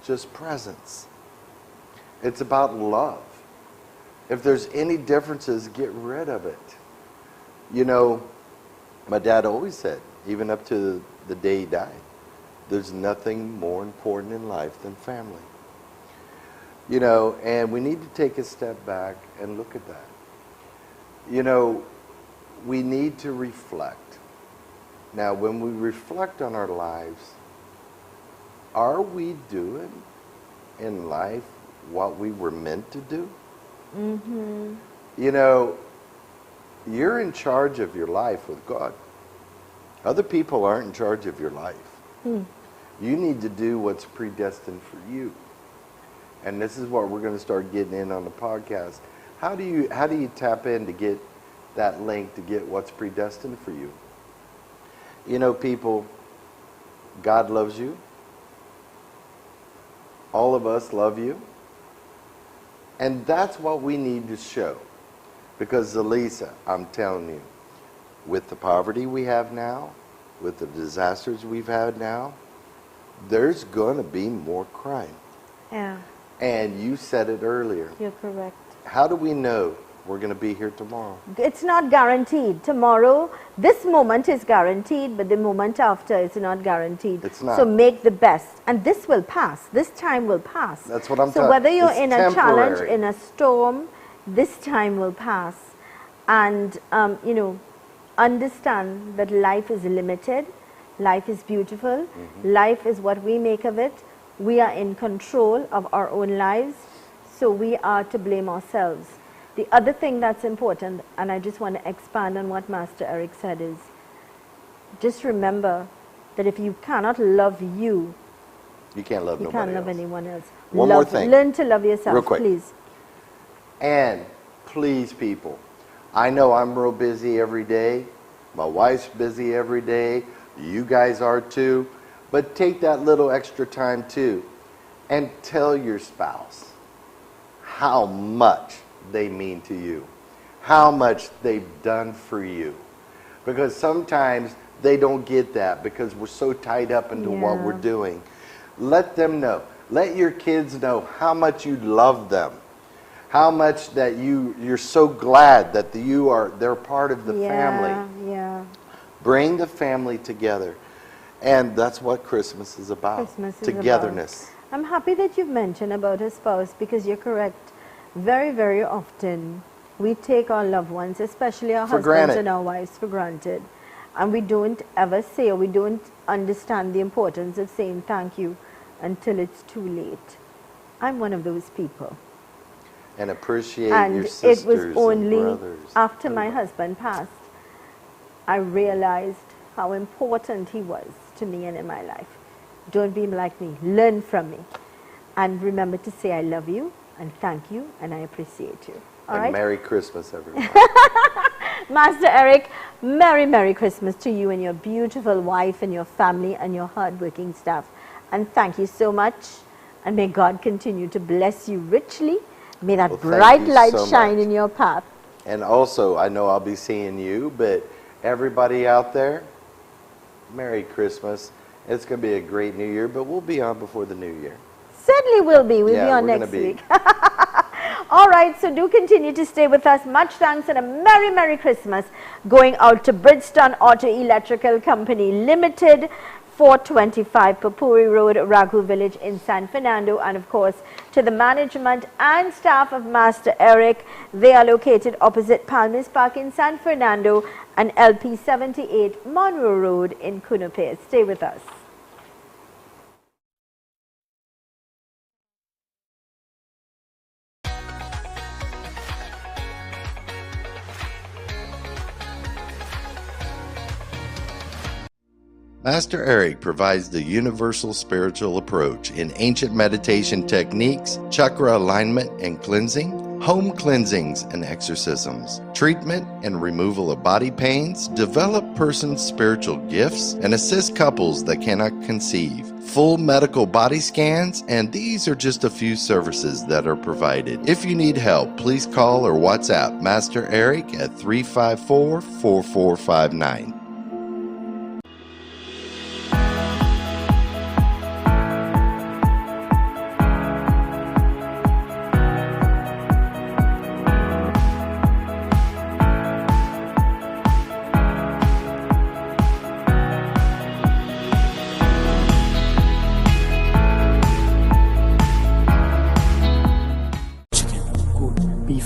just presence. It's about love. If there's any differences, get rid of it. You know, my dad always said, even up to the day he died, there's nothing more important in life than family. You know, and we need to take a step back and look at that. You know, we need to reflect. Now, when we reflect on our lives, are we doing in life what we were meant to do? Mm-hmm. You know, you're in charge of your life with God. Other people aren't in charge of your life. You need to do what's predestined for you. And this is what we're going to start getting in on the podcast. How do you tap in to get that link to get what's predestined for you? You know, people, God loves you. All of us love you. And that's what we need to show. Because Zelisa, I'm telling you, with the poverty we have now, with the disasters we've had now, there's going to be more crime. Yeah. And you said it earlier. You're correct. How do we know we're going to be here tomorrow? It's not guaranteed. Tomorrow, this moment is guaranteed, but the moment after is not guaranteed. It's not. So make the best. And this will pass. This time will pass. That's what I'm talking about. So whether you're it's in temporary. A challenge, in a storm, this time will pass. And, you know, understand that life is limited. Life is beautiful. Life is what we make of it. We are in control of our own lives. So we are to blame ourselves. The other thing that's important, and I just want to expand on what Master Eric said, is just remember that if you cannot love you, you can't love nobody can't love else. anyone else. One more thing. Learn to love yourself, Real quick. please. And please, people, I know I'm real busy every day. My wife's busy every day. You guys are too. But take that little extra time too and tell your spouse how much they mean to you, how much they've done for you. Because sometimes they don't get that because we're so tied up into what we're doing. Let them know. Let your kids know how much you love them. How much that you're so glad that they're part of the family. Yeah. Bring the family together. And that's what Christmas is about. Christmas is togetherness. about. I'm happy that you've mentioned about a spouse because you're correct. Very, very often we take our loved ones, especially our husbands and our wives, for granted. And we don't ever say, or we don't understand the importance of saying thank you until it's too late. I'm one of those people. And appreciate your sisters And it was and only brothers. after my husband passed, I realized how important he was to me and in my life. Don't be like me. Learn from me. And remember to say I love you and thank you and I appreciate you. All right? Merry Christmas, everyone. Master Eric, Merry, Merry Christmas to you and your beautiful wife and your family and your hardworking staff. And thank you so much. And may God continue to bless you richly. May that bright light shine in your path. And also, I know I'll be seeing you, but everybody out there, Merry Christmas. It's going to be a great New Year, but we'll be on before the New Year. Certainly will be. We'll be on next week. All right, so do continue to stay with us. Much thanks and a Merry, Merry Christmas going out to Bridgestone Auto Electrical Company Limited, 425 Papuri Road, Raghu Village in San Fernando, and of course to the management and staff of Master Eric. They are located opposite Palmas Park in San Fernando and LP 78 Monroe Road in Kunope. Stay with us. Master Eric provides the universal spiritual approach in ancient meditation techniques, chakra alignment and cleansing, home cleansings and exorcisms, treatment and removal of body pains, develop persons' spiritual gifts, and assist couples that cannot conceive, full medical body scans, and these are just a few services that are provided. If you need help, please call or WhatsApp Master Eric at 354-4459.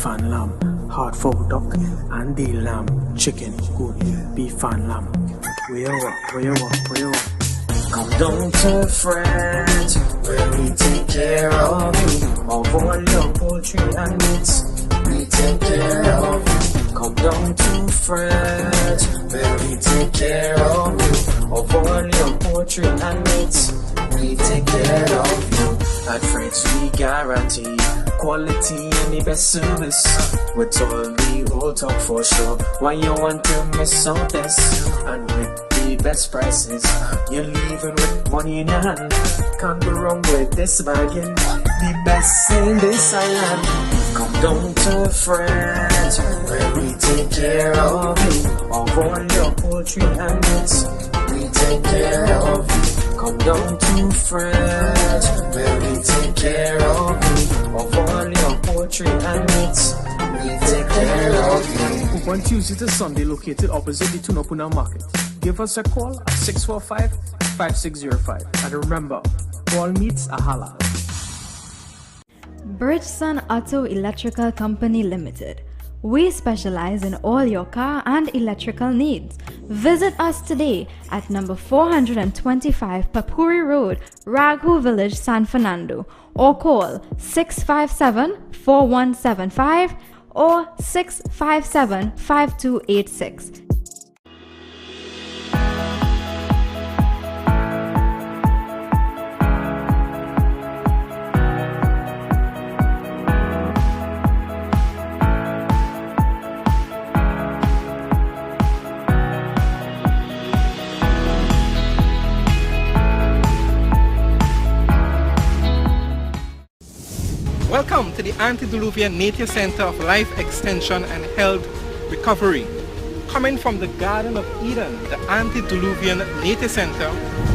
beef and lamb, heart for duck and the lamb, chicken, goat, beef and lamb. Where you walk, where you walk, where you walk. Come down to France, where we take care of you, of all your poultry and meats. We take care of you. Come down to France, where we take care of you, of all your poultry and meats. We take care of you. At France we guarantee quality and the best service. With all the old talk for sure. Why you want to miss all this? And with the best prices, you're leaving with money in your hand. Can't go wrong with this bargain. The best in this island. Come down to France, where we take care of you, of all your poultry and meats. We take care of you. Come down to France, where we take care of you, of all your poultry and meats. We take care of you. Open Tuesday to Sunday, located opposite the Tunapuna Market. Give us a call at 645-5605. And remember, all meats are halal. Bridgestone Auto Electrical Company Limited. We specialize in all your car and electrical needs. Visit us today at number 425 Papuri Road, Raghu Village, San Fernando, or call 657-4175 or 657-5286. Welcome to the Antediluvian Nature Center of Life Extension and Health Recovery. Coming from the Garden of Eden, the Antediluvian Nature Center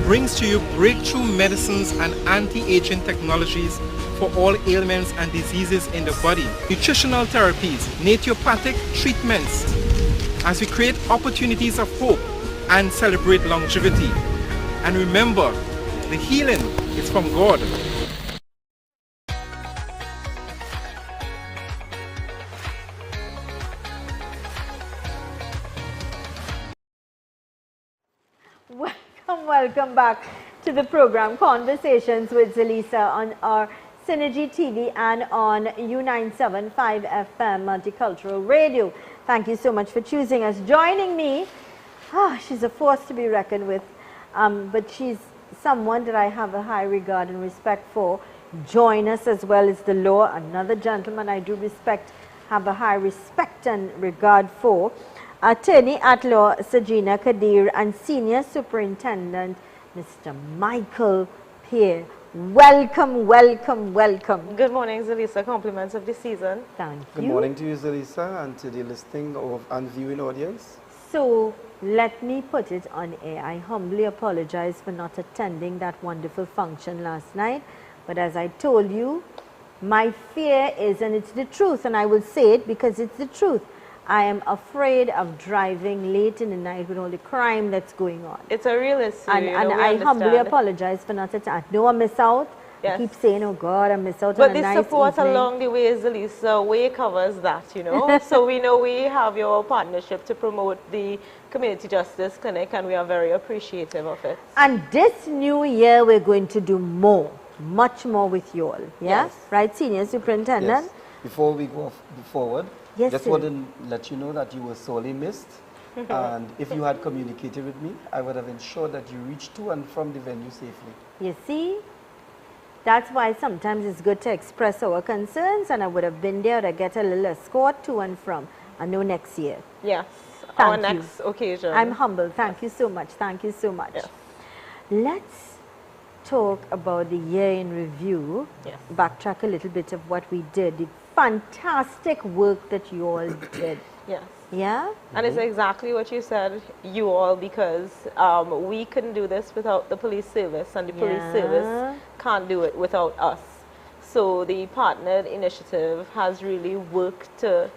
brings to you breakthrough medicines and anti-aging technologies for all ailments and diseases in the body, nutritional therapies, naturopathic treatments, as we create opportunities of hope and celebrate longevity. And remember, the healing is from God. Welcome back to the program Conversations with Zelisa on our Synergy TV and on U975 FM Multicultural Radio. Thank you so much for choosing us. Joining me, she's a force to be reckoned with, but she's someone that I have a high regard and respect for. Join us as well as the law, another gentleman I do respect, have a high respect and regard for. Attorney at Law Sajina Kadir and Senior Superintendent Mr. Michael Peer. Welcome, welcome, welcome. Good morning, Zelisa. Compliments of the season. Thank you. Good morning to you, Zelisa, and to the listening and viewing audience. So, let me put it on air. I humbly apologize for not attending that wonderful function last night. But as I told you, my fear is, and it's the truth, and I will say it because it's the truth, I am afraid of driving late in the night with all the crime that's going on. It's a real issue. And I humbly apologize for not attending. No, I miss out. Yes. I keep saying, oh God, I miss out but on a nice the support evening. along the way, Zelisa, way covers that, you know. So we know we have your partnership to promote the Community Justice Clinic, and we are very appreciative of it. And this new year, we're going to do more, much more with you all. Yeah? Yes. Right, Senior Superintendent? Yes. Before we go forward, Yes, just sir. want to let you know that you were sorely missed. And if you had communicated with me, I would have ensured that you reached to and from the venue safely. You see? That's why sometimes it's good to express our concerns, and I would have been there to get a little escort to and from. I know next year. Yes, Thank our you. next occasion. I'm humble. Thank you so much. Thank you so much. Yes. Let's talk about the year in review. Yes. Backtrack a little bit of what we did. The fantastic work that you all did. Yes. Yeah? And it's exactly what you said, you all, because we couldn't do this without the police service, and the police service can't do it without us. So the partnered initiative has really worked to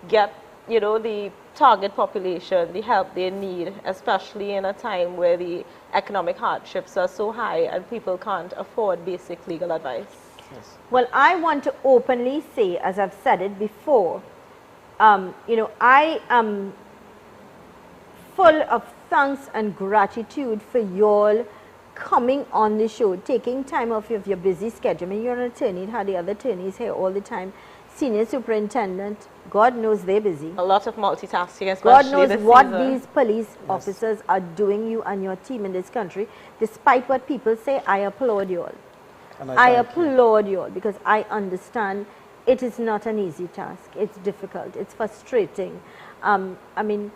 get, you know, the target population the help they need, especially in a time where the economic hardships are so high and people can't afford basic legal advice. Yes. Well, I want to openly say, as I've said it before, you know, I am full of thanks and gratitude for you all coming on the show, taking time off of your busy schedule. I mean, you're an attorney, had the other attorneys here all the time. Senior superintendent, God knows they're busy. A lot of multitasking, especially God knows this what season. these police officers are doing, you and your team in this country. Despite what people say, I applaud you all. And I thank you. applaud you all because I understand it is not an easy task. It's difficult. It's frustrating. I mean,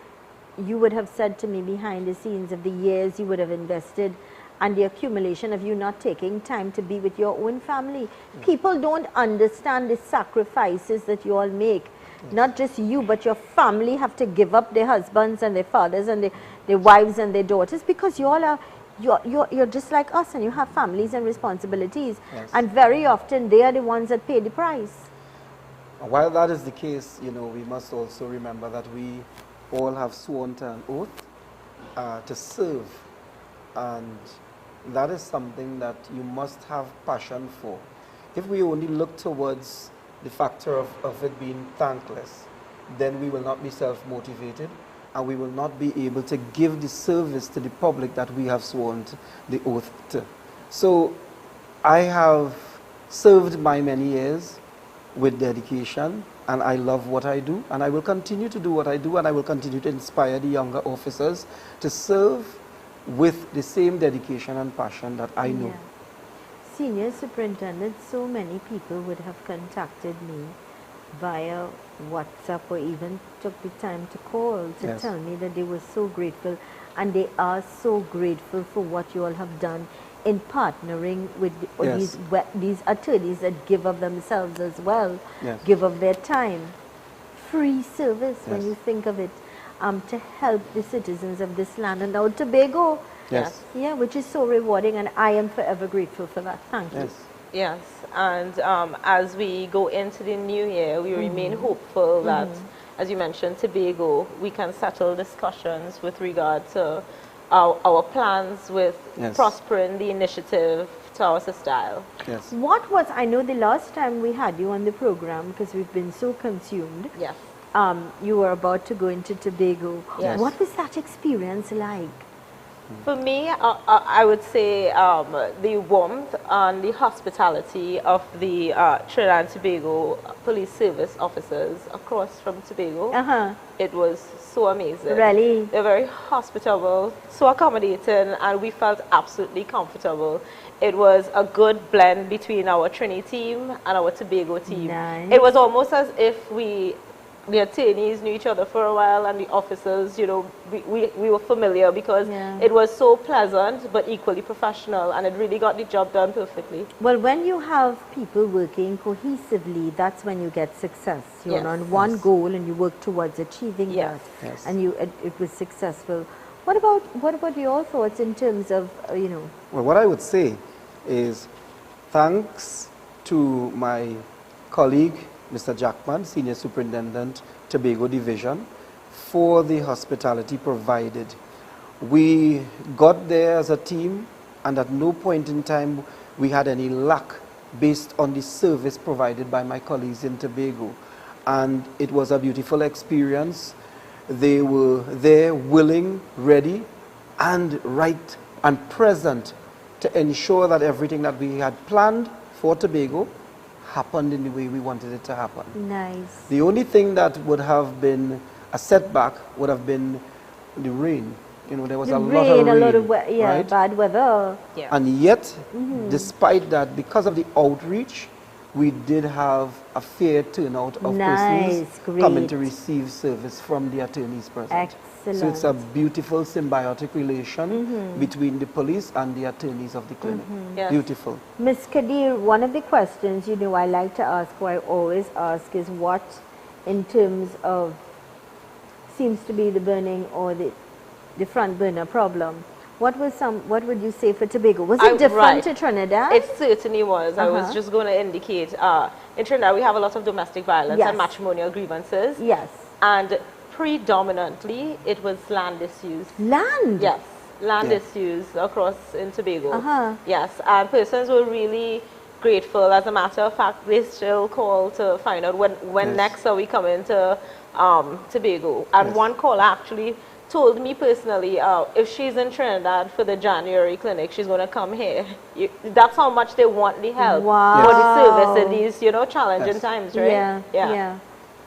you would have said to me behind the scenes of the years you would have invested and the accumulation of you not taking time to be with your own family. People don't understand the sacrifices that you all make. Not just you, but your family have to give up their husbands and their fathers and their wives and their daughters because you all are, you're just like us and you have families and responsibilities. Yes. And very often they are the ones that pay the price. While that is the case, you know, we must also remember that we all have sworn to an oath to serve, and that is something that you must have passion for. If we only look towards the factor of it being thankless, then we will not be self-motivated and we will not be able to give the service to the public that we have sworn the oath to. So I have served my many years with dedication, and I love what I do, and I will continue to do what I do, and I will continue to inspire the younger officers to serve with the same dedication and passion that I know. Yeah. Senior superintendent, so many people would have contacted me via WhatsApp or even took the time to call to Yes. tell me that they were so grateful, and they are so grateful for what you all have done in partnering with Yes. these attorneys that give of themselves as well, Yes. give of their time. Free service when Yes. you think of it, to help the citizens of this land and now Tobago. Yes. Yeah, which is so rewarding, and I am forever grateful for that. Thank you. Yes. Yes, and as we go into the new year, we remain hopeful that, as you mentioned, Tobago, we can settle discussions with regard to our plans with Yes. prospering the initiative to our sister isle. Yes. What was, I know the last time we had you on the program, because we've been so consumed, Yes. you were about to go into Tobago. Yes. What was that experience like? For me, I would say the warmth and the hospitality of the Trinidad and Tobago police service officers across from Tobago, it was so amazing. Really? They're very hospitable, so accommodating, and we felt absolutely comfortable. It was a good blend between our Trini team and our Tobago team. Nice. It was almost as if the attorneys knew each other for a while, and the officers, you know, we were familiar because it was so pleasant but equally professional, and it really got the job done perfectly. Well, when you have people working cohesively, that's when you get success. You're Yes. on one goal and you work towards achieving Yes. that, Yes. and it was successful. What about your thoughts in terms of you know? Well, what I would say is thanks to my colleague, Mr. Jackman, Senior Superintendent, Tobago Division, for the hospitality provided. We got there as a team, and at no point in time we had any lack based on the service provided by my colleagues in Tobago. And it was a beautiful experience. They were there, willing, ready, and right and present to ensure that everything that we had planned for Tobago happened in the way we wanted it to happen. Nice. The only thing that would have been a setback would have been the rain. You know, there was The a lot of rain, a lot of right? bad weather. Yeah. And yet, despite that, because of the outreach, we did have a fair turnout of Nice, persons coming to great. receive service from the attorneys present. Excellent. So it's a beautiful symbiotic relation between the police and the attorneys of the clinic. Yes. Beautiful. Ms. Kadir, one of the questions, you know, I like to ask, or I always ask, is what, in terms of, seems to be the burning or the front burner problem, what would you say for Tobago? Was it different right. to Trinidad? It certainly was. I was Uh-huh. just going to indicate, in Trinidad we have a lot of domestic violence Yes. and matrimonial grievances. Yes. And predominantly it was land issues. Land? Yes, land Yeah. issues across in Tobago. Uh-huh. Yes, and persons were really grateful. As a matter of fact, they still call to find out when next are we coming to Tobago. And one caller actually told me personally, if she's in Trinidad for the January clinic, she's going to come here. That's how much they want the help for the service in these, you know, challenging times, right? Yeah.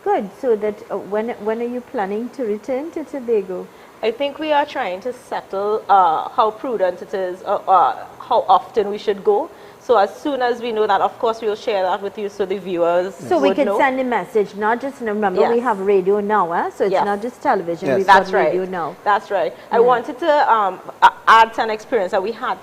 Good. So that when are you planning to return to Tobago? I think we are trying to settle how prudent it is, how often we should go. So as soon as we know that, of course, we'll share that with you so the viewers So we can send a message, not just, remember we have radio now, so it's not just television, we've got radio now. That's right. I wanted to add to an experience that we had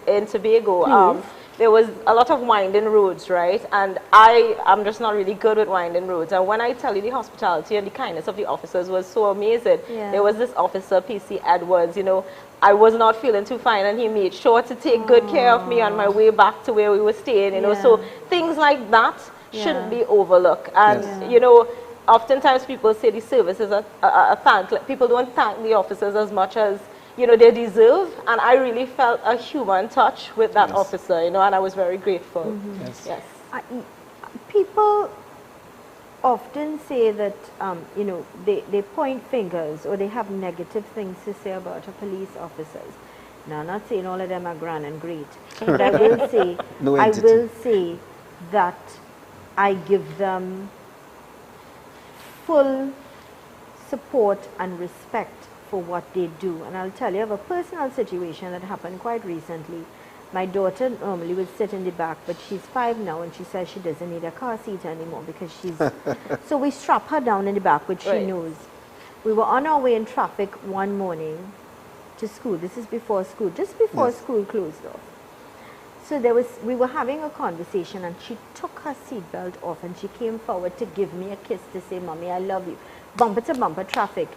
in Tobago. There was a lot of winding roads, right? And I'm just not really good with winding roads. And when I tell you the hospitality and the kindness of the officers was so amazing. There was this officer, PC Edwards, you know, I was not feeling too fine and he made sure to take good care of me on my way back to where we were staying, you know. So things like that shouldn't be overlooked. And, you know, oftentimes people say the service is a thankless. People don't thank the officers as much as, you know, they deserve, and I really felt a human touch with that officer, you know, and I was very grateful. People often say that, you know, they point fingers or they have negative things to say about our police officers. Now, I'm not saying all of them are grand and great, but I will say, I will say that I give them full support and respect for what they do. And I'll tell you of a personal situation that happened quite recently. My daughter normally would sit in the back, but she's 5 now and she says she doesn't need a car seat anymore because she's... So we strap her down in the back, which she knows. We were on our way in traffic one morning to school. This is before school, just before school closed off. So we were having a conversation and she took her seatbelt off and she came forward to give me a kiss to say, "Mommy, I love you." Bumper to bumper traffic.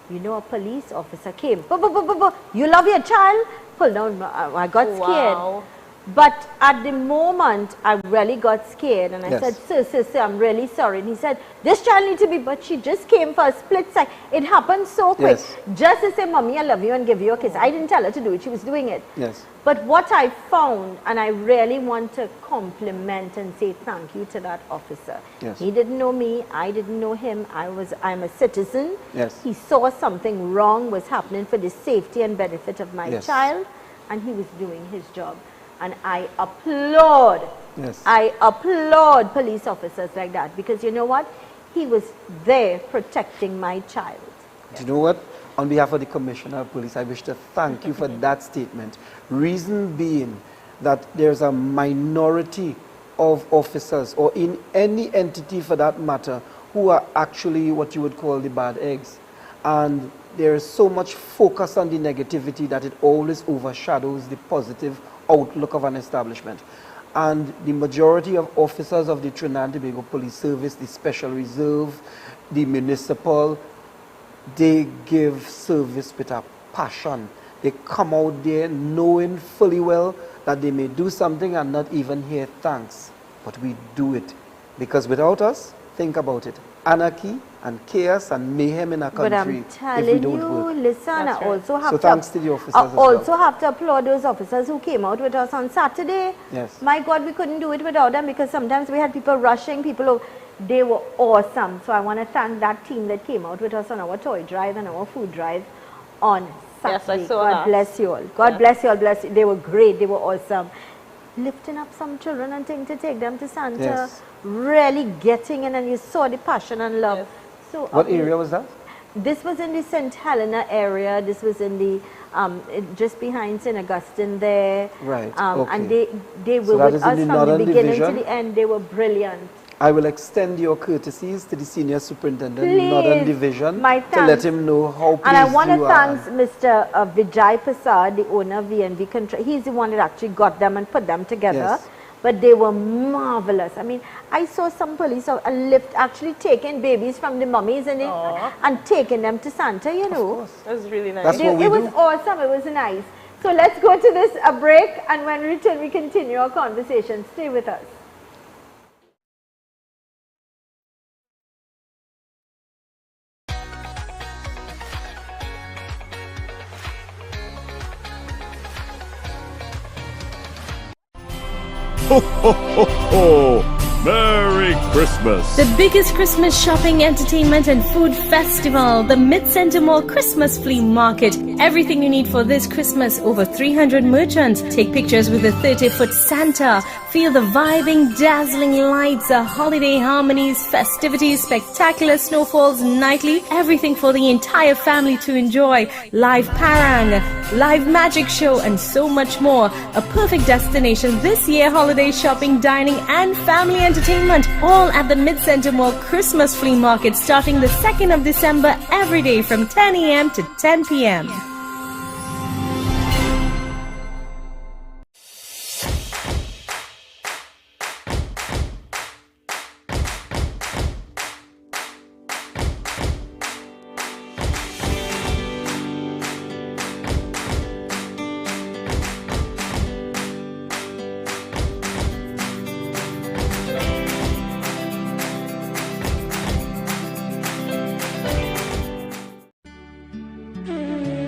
You know, a police officer came. You love your child? Pull down. I got scared. But at the moment, I really got scared. And I said, sir, I'm really sorry. And he said, this child needs to be, but she just came for a split second. It happened so quick. Just to say, "Mommy, I love you," and give you a kiss. I didn't tell her to do it. She was doing it. But what I found, and I really want to compliment and say thank you to that officer. He didn't know me. I didn't know him. I'm a citizen. He saw something wrong was happening for the safety and benefit of my child, and he was doing his job. And I applaud, I applaud police officers like that, because you know what? He was there protecting my child. Do you know what? On behalf of the Commissioner of Police, I wish to thank you for that statement. Reason being that there's a minority of officers, or in any entity for that matter, who are actually what you would call the bad eggs. And there is so much focus on the negativity that it always overshadows the positive outlook of an establishment. And the majority of officers of the Trinidad and Tobago Police Service, the Special Reserve, the municipal, they give service with a passion. They come out there knowing fully well that they may do something and not even hear thanks. But we do it. Because without us, think about it, anarchy and chaos and mayhem in our country. But I'm telling you, listen, I also have thanks to the officers I also have to applaud those officers who came out with us on Saturday. My God, we couldn't do it without them, because sometimes we had people rushing, they were awesome. So I want to thank that team that came out with us on our toy drive and our food drive on Saturday. I saw God bless you all. God bless you all. Bless you. They were great. They were awesome. Lifting up some children and things to take them to Santa. Really getting in, and you saw the passion and love. So what area was that? This was in the St. Helena area. This was in the just behind St. Augustine there. And they were with us from the beginning to the end. They were brilliant. I will extend your courtesies to the Senior Superintendent, Northern Division, to let him know how pleased you are. And I want to thank Mr. Vijay Prasad, the owner of VNV Control. He's the one that actually got them and put them together. But they were marvelous. I mean, I saw some police a lift actually taking babies from the mummies and taking them to Santa, you know. Of course. That was really nice. That's what we do. It was awesome. It was nice. So let's go to this break, and when we return, we continue our conversation. Stay with us. Ho, ho, ho, ho! Merry Christmas! The biggest Christmas shopping, entertainment and food festival, the Mid-Center Mall Christmas Flea Market. Everything you need for this Christmas, over 300 merchants. Take pictures with the 30-foot Santa. Feel the vibing, dazzling lights, the holiday harmonies, festivities, spectacular snowfalls nightly. Everything for the entire family to enjoy. Live parang, live magic show and so much more. A perfect destination this year, holiday shopping, dining and family entertainment, all at the Mid-Center Mall Christmas Flea Market starting the 2nd of December every day from 10 a.m. to 10 p.m.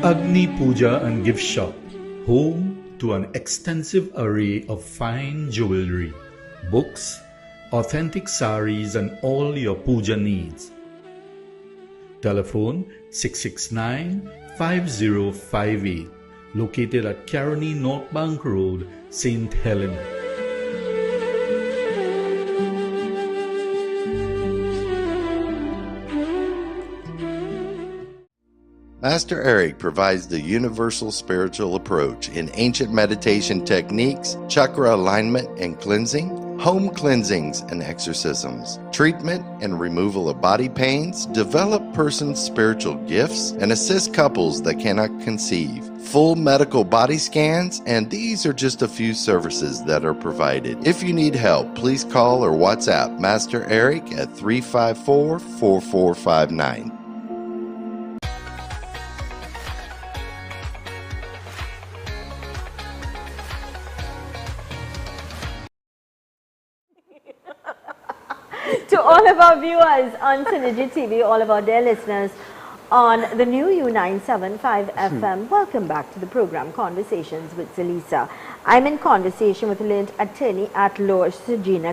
Agni Puja and Gift Shop, home to an extensive array of fine jewelry, books, authentic saris and all your puja needs. Telephone 669-5058, located at Caroni North Bank Road, St. Helena. Master Eric provides the universal spiritual approach in ancient meditation techniques, chakra alignment and cleansing, home cleansings and exorcisms, treatment and removal of body pains, develop persons' spiritual gifts, and assist couples that cannot conceive, full medical body scans, and these are just a few services that are provided. If you need help, please call or WhatsApp Master Eric at 354-4459. To all of our viewers on Synergy TV, all of our dear listeners on the new U975 FM, welcome back to the program Conversations with Zelisa. I'm in conversation with learned attorney at law Sajina.